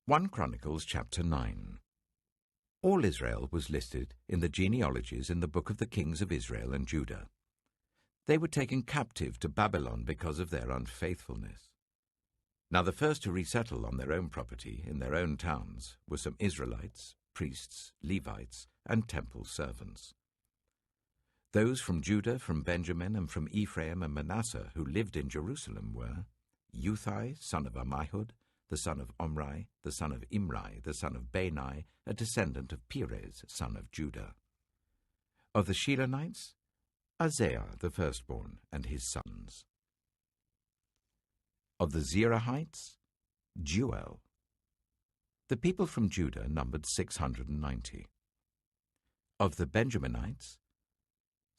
1 Chronicles Chapter 9. All Israel was listed in the genealogies in the book of the kings of Israel and Judah. They were taken captive to Babylon because of their unfaithfulness. Now the first to resettle on their own property in their own towns were some Israelites, priests, Levites, and temple servants. Those from Judah, from Benjamin, and from Ephraim and Manasseh who lived in Jerusalem were Uthai, son of Ammihud, the son of Omri, the son of Imri, the son of Bani, a descendant of Perez, son of Judah. Of the Shilonites, Isaiah the firstborn and his sons. Of the Zerahites, Jeuel. The people from Judah numbered 690. Of the Benjaminites,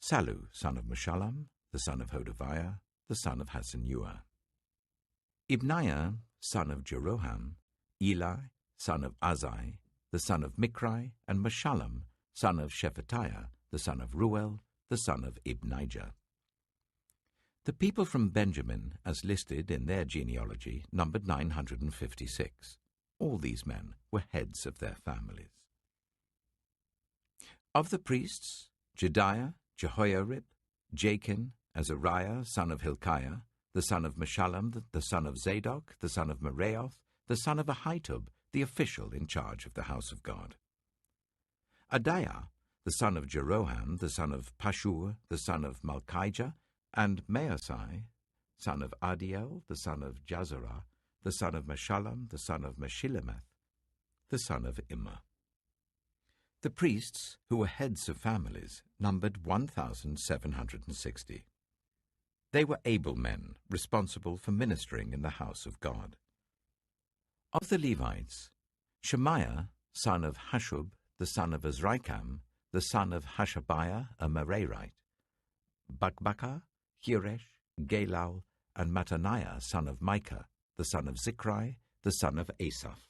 Sallu, son of Meshullam, the son of Hodaviah, the son of Hassenuah. Ibniah, son of Jeroham, Eli, son of Azai, the son of Michri, and Meshullam, son of Shephatiah, the son of Ruel, the son of Ibnijah. The people from Benjamin, as listed in their genealogy, numbered 956. All these men were heads of their families. Of the priests, Jedaiah, Jehoiarib, Jachin, Azariah, son of Hilkiah, the son of Meshullam, the son of Zadok, the son of Meraioth, the son of Ahitub, the official in charge of the house of God. Adaiah, the son of Jeroham, the son of Pashur, the son of Malchijah, and Maasai, son of Adiel, the son of Jazarah, the son of Meshullam, the son of Meshillemeth, the son of Immer. The priests, who were heads of families, numbered 1,760. They were able men, responsible for ministering in the house of God. Of the Levites, Shemaiah, son of Hashub, the son of Azrikam, the son of Hashabiah, a Merarite, Bakbakkar, Heresh, Galal, and Mattaniah, son of Micah, the son of Zichri, the son of Asaph,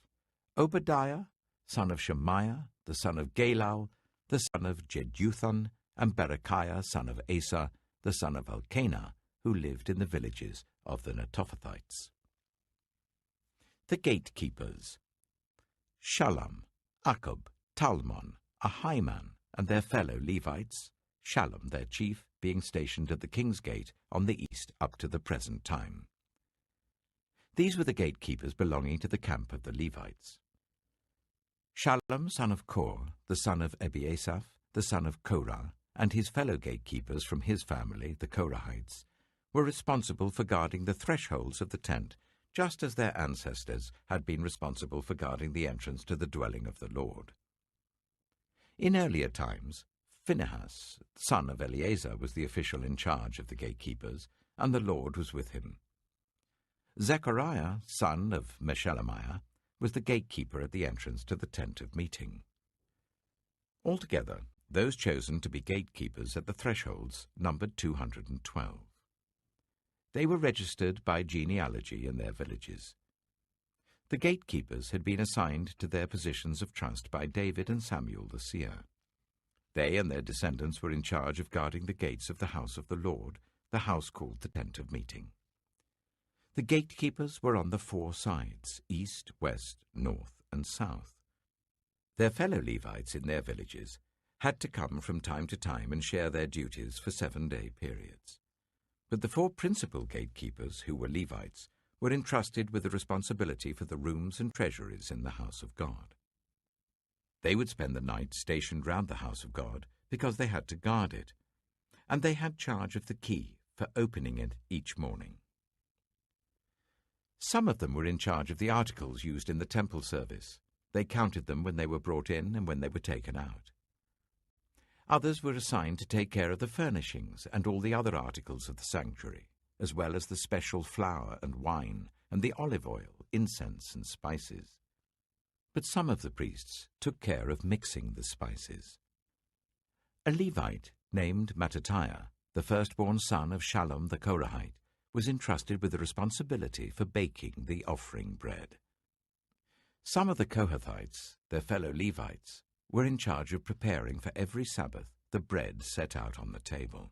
Obadiah, son of Shemaiah, the son of Galal, the son of Jeduthun, and Berechiah, son of Asa, the son of Elkanah, who lived in the villages of the Netophathites. The gatekeepers, Shallum, Akub, Talmon, Ahiman, and their fellow Levites, Shallum their chief, being stationed at the king's gate on the east up to the present time. These were the gatekeepers belonging to the camp of the Levites. Shallum, son of Kor, the son of Ebiasaph, the son of Korah, and his fellow gatekeepers from his family, the Korahites, were responsible for guarding the thresholds of the tent, just as their ancestors had been responsible for guarding the entrance to the dwelling of the Lord. In earlier times, Phinehas, son of Eleazar, was the official in charge of the gatekeepers, and the Lord was with him. Zechariah, son of Meshelemiah, was the gatekeeper at the entrance to the tent of meeting. Altogether, those chosen to be gatekeepers at the thresholds numbered 212. They were registered by genealogy in their villages. The gatekeepers had been assigned to their positions of trust by David and Samuel the seer. They and their descendants were in charge of guarding the gates of the house of the Lord, the house called the Tent of Meeting. The gatekeepers were on the four sides, east, west, north, and south. Their fellow Levites in their villages had to come from time to time and share their duties for 7-day periods. But the four principal gatekeepers, who were Levites, were entrusted with the responsibility for the rooms and treasuries in the house of God. They would spend the night stationed round the house of God because they had to guard it, and they had charge of the key for opening it each morning. Some of them were in charge of the articles used in the temple service. They counted them when they were brought in and when they were taken out. Others were assigned to take care of the furnishings and all the other articles of the sanctuary, as well as the special flour and wine and the olive oil, incense and spices. But some of the priests took care of mixing the spices. A Levite named Mattatiah, the firstborn son of Shallum the Korahite, was entrusted with the responsibility for baking the offering bread. Some of the Kohathites, their fellow Levites, were in charge of preparing for every Sabbath the bread set out on the table.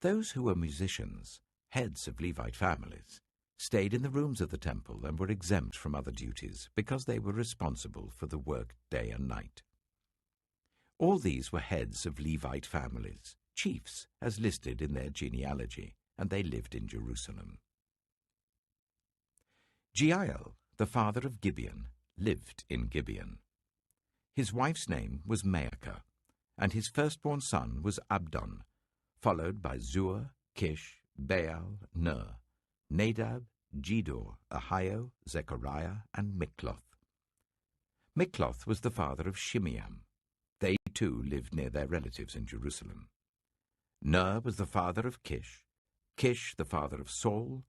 Those who were musicians, heads of Levite families, stayed in the rooms of the temple and were exempt from other duties because they were responsible for the work day and night. All these were heads of Levite families, chiefs as listed in their genealogy, and they lived in Jerusalem. Jeiel, the father of Gibeon, lived in Gibeon. His wife's name was Maacah, and his firstborn son was Abdon, followed by Zur, Kish, Baal, Ner, Nadab, Gedor, Ahio, Zechariah, and Mikloth. Mikloth was the father of Shimeam. They too lived near their relatives in Jerusalem. Ner was the father of Kish, Kish the father of Saul,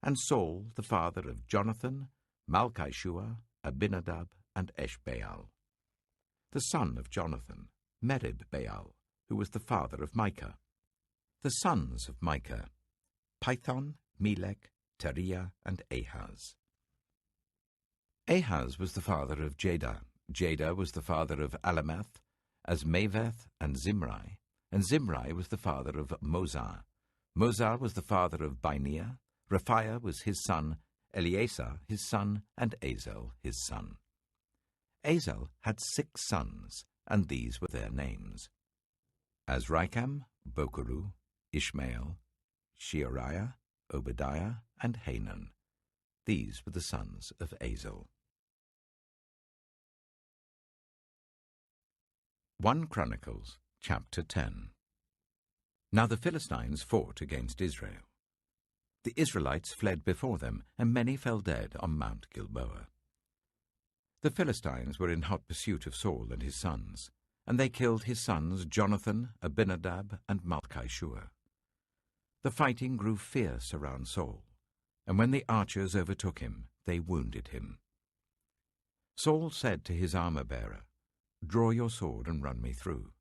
and Saul the father of Jonathan, Malchishua, Abinadab, and Eshbaal. The son of Jonathan, Merib-Baal, who was the father of Micah. The sons of Micah, Pithon, Melech, Teriah, and Ahaz. Ahaz was the father of Jada. Jada was the father of Alameth, Azmaveth, and Zimri was the father of Moza. Moza was the father of Bineah. Raphiah was his son, Eleazar his son, and Azel his son. Azel had 6 sons, and these were their names: Azrikam, Bokeru, Ishmael, Sheariah, Obadiah, and Hanan. These were the sons of Azel. 1 Chronicles Chapter 10. Now the Philistines fought against Israel. The Israelites fled before them, and many fell dead on Mount Gilboa. The Philistines were in hot pursuit of Saul and his sons, and they killed his sons Jonathan, Abinadab, and Malchishua. The fighting grew fierce around Saul, and when the archers overtook him, they wounded him. Saul said to his armor-bearer, "Draw your sword and run me through,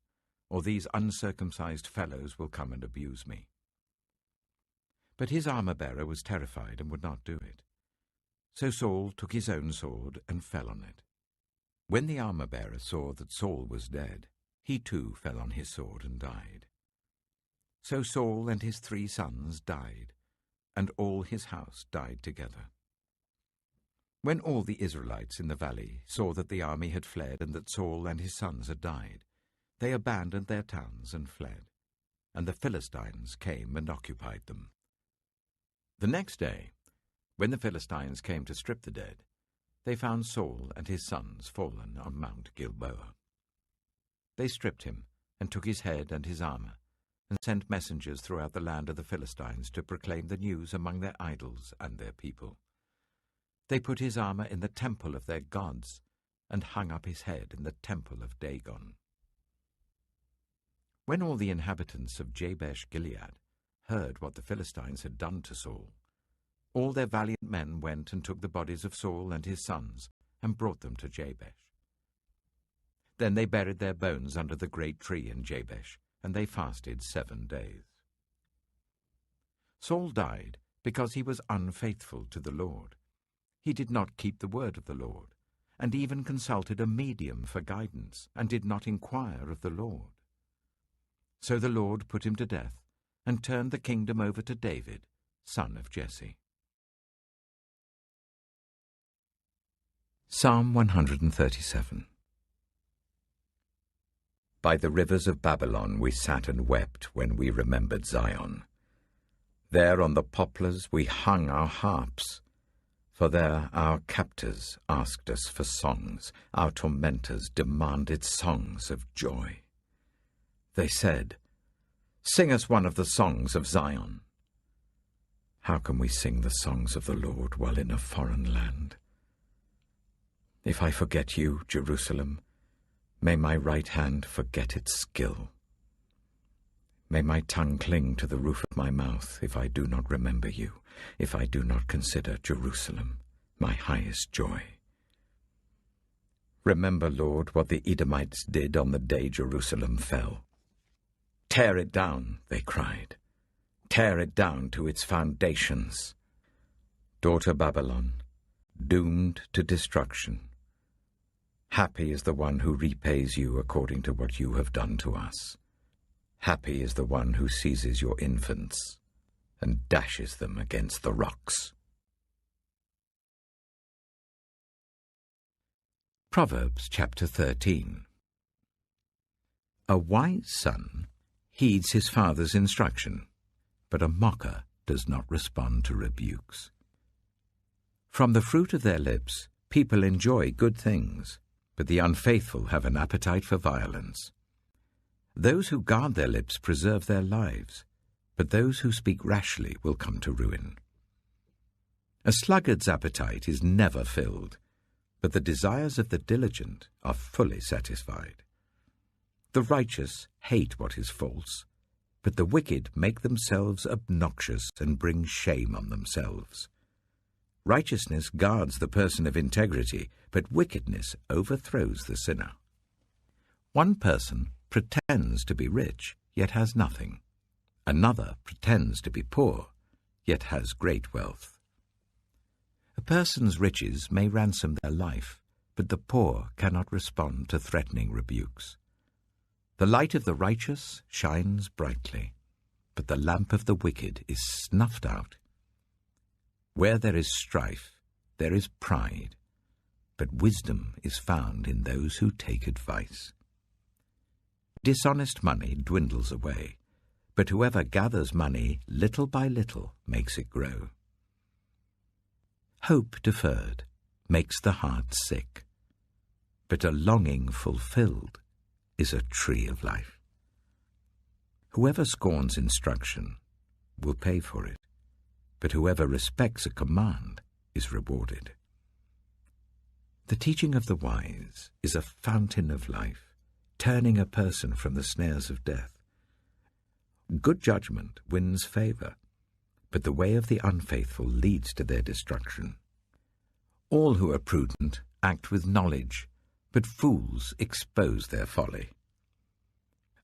or these uncircumcised fellows will come and abuse me." But his armor-bearer was terrified and would not do it. So Saul took his own sword and fell on it. When the armor-bearer saw that Saul was dead, he too fell on his sword and died. So Saul and his 3 sons died, and all his house died together. When all the Israelites in the valley saw that the army had fled and that Saul and his sons had died, they abandoned their towns and fled, and the Philistines came and occupied them. The next day, when the Philistines came to strip the dead, they found Saul and his sons fallen on Mount Gilboa. They stripped him and took his head and his armor, and sent messengers throughout the land of the Philistines to proclaim the news among their idols and their people. They put his armor in the temple of their gods, and hung up his head in the temple of Dagon. When all the inhabitants of Jabesh-Gilead heard what the Philistines had done to Saul, all their valiant men went and took the bodies of Saul and his sons, and brought them to Jabesh. Then they buried their bones under the great tree in Jabesh, and they fasted 7 days. Saul died because he was unfaithful to the Lord. He did not keep the word of the Lord, and even consulted a medium for guidance, and did not inquire of the Lord. So the Lord put him to death, and turned the kingdom over to David, son of Jesse. Psalm 137. By the rivers of Babylon we sat and wept when we remembered Zion. There on the poplars we hung our harps, for there our captors asked us for songs, our tormentors demanded songs of joy. They said, "Sing us one of the songs of Zion." How can we sing the songs of the Lord while in a foreign land? If I forget you, Jerusalem, may my right hand forget its skill. May my tongue cling to the roof of my mouth if I do not remember you, if I do not consider Jerusalem, my highest joy. Remember, Lord, what the Edomites did on the day Jerusalem fell. "Tear it down," they cried. "Tear it down to its foundations." Daughter Babylon, doomed to destruction. Happy is the one who repays you according to what you have done to us. Happy is the one who seizes your infants and dashes them against the rocks. Proverbs Chapter 13. A wise son heeds his father's instruction, but a mocker does not respond to rebukes. From the fruit of their lips people enjoy good things, but the unfaithful have an appetite for violence. Those who guard their lips preserve their lives, but those who speak rashly will come to ruin. A sluggard's appetite is never filled, but the desires of the diligent are fully satisfied. The righteous hate what is false, but the wicked make themselves obnoxious and bring shame on themselves. Righteousness guards the person of integrity, but wickedness overthrows the sinner. One person pretends to be rich, yet has nothing. Another pretends to be poor, yet has great wealth. A person's riches may ransom their life, but the poor cannot respond to threatening rebukes. The light of the righteous shines brightly, but the lamp of the wicked is snuffed out. Where there is strife, there is pride, but wisdom is found in those who take advice. Dishonest money dwindles away, but whoever gathers money little by little makes it grow. Hope deferred makes the heart sick, but a longing fulfilled is a tree of life. Whoever scorns instruction will pay for it, but whoever respects a command is rewarded. The teaching of the wise is a fountain of life, turning a person from the snares of death. Good judgment wins favor, but the way of the unfaithful leads to their destruction. All who are prudent act with knowledge, but fools expose their folly.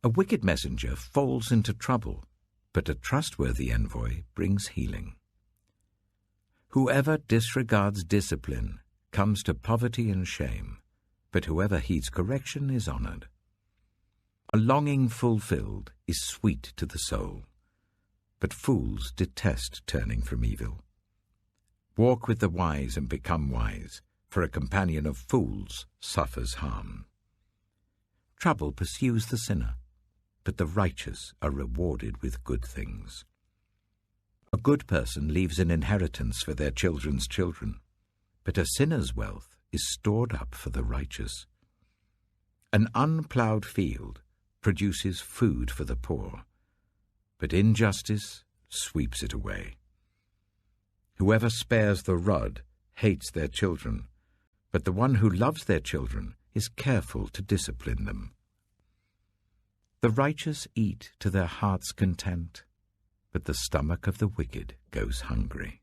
A wicked messenger falls into trouble, but a trustworthy envoy brings healing. Whoever disregards discipline comes to poverty and shame, but whoever heeds correction is honored. A longing fulfilled is sweet to the soul, but fools detest turning from evil. Walk with the wise and become wise, for a companion of fools suffers harm. Trouble pursues the sinner, but the righteous are rewarded with good things. A good person leaves an inheritance for their children's children, but a sinner's wealth is stored up for the righteous. An unplowed field produces food for the poor, but injustice sweeps it away. Whoever spares the rod hates their children, but the one who loves their children is careful to discipline them. The righteous eat to their heart's content, but the stomach of the wicked goes hungry.